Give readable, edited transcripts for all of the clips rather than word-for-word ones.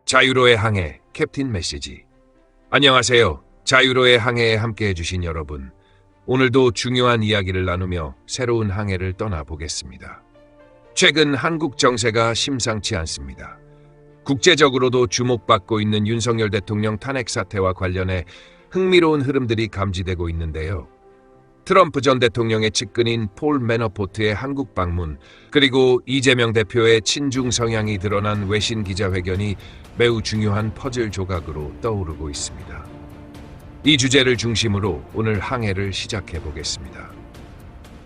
자유로의 항해 캡틴 메시지. 안녕하세요. 자유로의 항해에 함께 해주신 여러분. 오늘도 중요한 이야기를 나누며 새로운 항해를 떠나보겠습니다. 최근 한국 정세가 심상치 않습니다. 국제적으로도 주목받고 있는 윤석열 대통령 탄핵 사태와 관련해 흥미로운 흐름들이 감지되고 있는데요. 트럼프 전 대통령의 측근인 폴 매너포트의 한국 방문, 그리고 이재명 대표의 친중 성향이 드러난 외신 기자회견이 매우 중요한 퍼즐 조각으로 떠오르고 있습니다. 이 주제를 중심으로 오늘 항해를 시작해 보겠습니다.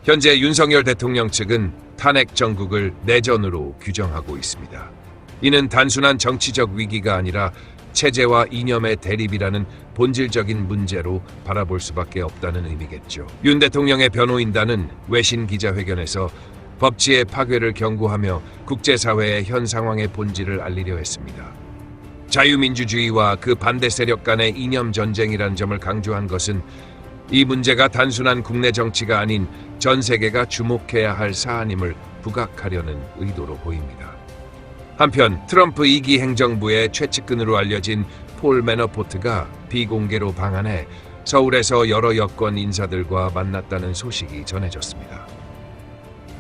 현재 윤석열 대통령 측은 탄핵 정국을 내전으로 규정하고 있습니다. 이는 단순한 정치적 위기가 아니라 체제와 이념의 대립이라는 본질적인 문제로 바라볼 수밖에 없다는 의미겠죠. 윤 대통령의 변호인단은 외신 기자회견에서 법치의 파괴를 경고하며 국제사회의 현 상황의 본질을 알리려 했습니다. 자유민주주의와 그 반대 세력 간의 이념 전쟁이란 점을 강조한 것은 이 문제가 단순한 국내 정치가 아닌 전 세계가 주목해야 할 사안임을 부각하려는 의도로 보입니다. 한편 트럼프 2기 행정부의 최측근으로 알려진 폴 매너포트가 비공개로 방한해 서울에서 여러 여권 인사들과 만났다는 소식이 전해졌습니다.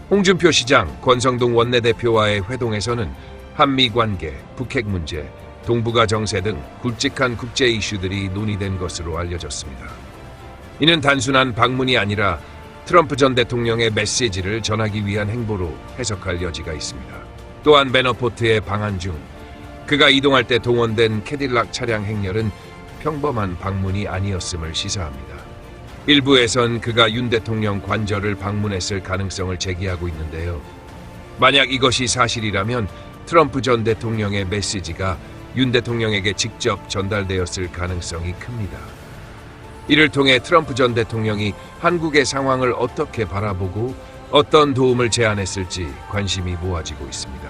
홍준표 시장, 권성동 원내대표와의 회동에서는 한미 관계, 북핵 문제, 동북아 정세 등 굵직한 국제 이슈들이 논의된 것으로 알려졌습니다. 이는 단순한 방문이 아니라 트럼프 전 대통령의 메시지를 전하기 위한 행보로 해석할 여지가 있습니다. 또한 매너포트의 방한 중 그가 이동할 때 동원된 캐딜락 차량 행렬은 평범한 방문이 아니었음을 시사합니다. 일부에선 그가 윤 대통령 관저를 방문했을 가능성을 제기하고 있는데요. 만약 이것이 사실이라면 트럼프 전 대통령의 메시지가 윤 대통령에게 직접 전달되었을 가능성이 큽니다. 이를 통해 트럼프 전 대통령이 한국의 상황을 어떻게 바라보고 어떤 도움을 제안했을지 관심이 모아지고 있습니다.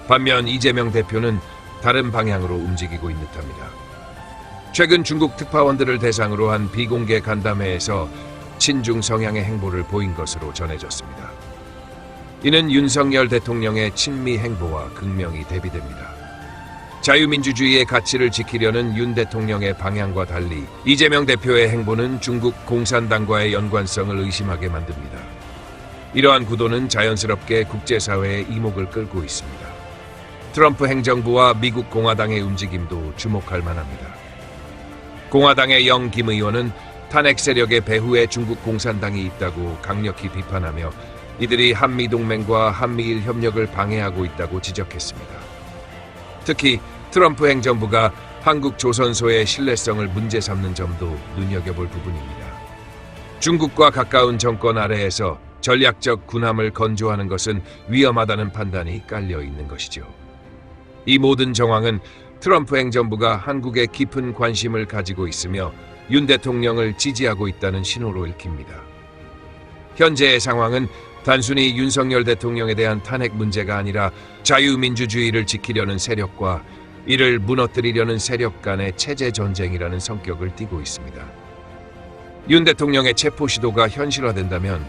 반면 이재명 대표는 다른 방향으로 움직이고 있는 듯합니다. 최근 중국 특파원들을 대상으로 한 비공개 간담회에서 친중 성향의 행보를 보인 것으로 전해졌습니다. 이는 윤석열 대통령의 친미 행보와 극명히 대비됩니다. 자유민주주의의 가치를 지키려는 윤 대통령의 방향과 달리 이재명 대표의 행보는 중국 공산당과의 연관성을 의심하게 만듭니다. 이러한 구도는 자연스럽게 국제사회의 이목을 끌고 있습니다. 트럼프 행정부와 미국 공화당의 움직임도 주목할 만합니다. 공화당의 영 김 의원은 탄핵 세력의 배후에 중국 공산당이 있다고 강력히 비판하며 이들이 한미동맹과 한미일 협력을 방해하고 있다고 지적했습니다. 특히 트럼프 행정부가 한국 조선소의 신뢰성을 문제 삼는 점도 눈여겨볼 부분입니다. 중국과 가까운 정권 아래에서 전략적 군함을 건조하는 것은 위험하다는 판단이 깔려 있는 것이죠. 이 모든 정황은 트럼프 행정부가 한국에 깊은 관심을 가지고 있으며 윤 대통령을 지지하고 있다는 신호로 읽힙니다. 현재의 상황은 단순히 윤석열 대통령에 대한 탄핵 문제가 아니라 자유민주주의를 지키려는 세력과 이를 무너뜨리려는 세력 간의 체제 전쟁이라는 성격을 띠고 있습니다. 윤 대통령의 체포 시도가 현실화된다면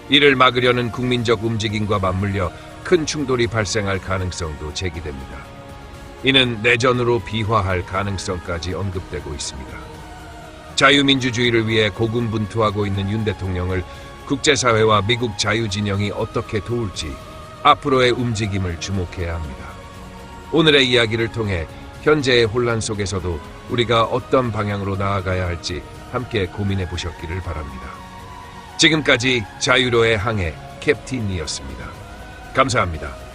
이를 막으려는 국민적 움직임과 맞물려 큰 충돌이 발생할 가능성도 제기됩니다. 이는 내전으로 비화할 가능성까지 언급되고 있습니다. 자유민주주의를 위해 고군분투하고 있는 윤 대통령을 국제사회와 미국 자유진영이 어떻게 도울지 앞으로의 움직임을 주목해야 합니다. 오늘의 이야기를 통해 현재의 혼란 속에서도 우리가 어떤 방향으로 나아가야 할지 함께 고민해 보셨기를 바랍니다. 지금까지 자유로의 항해 캡틴이었습니다. 감사합니다.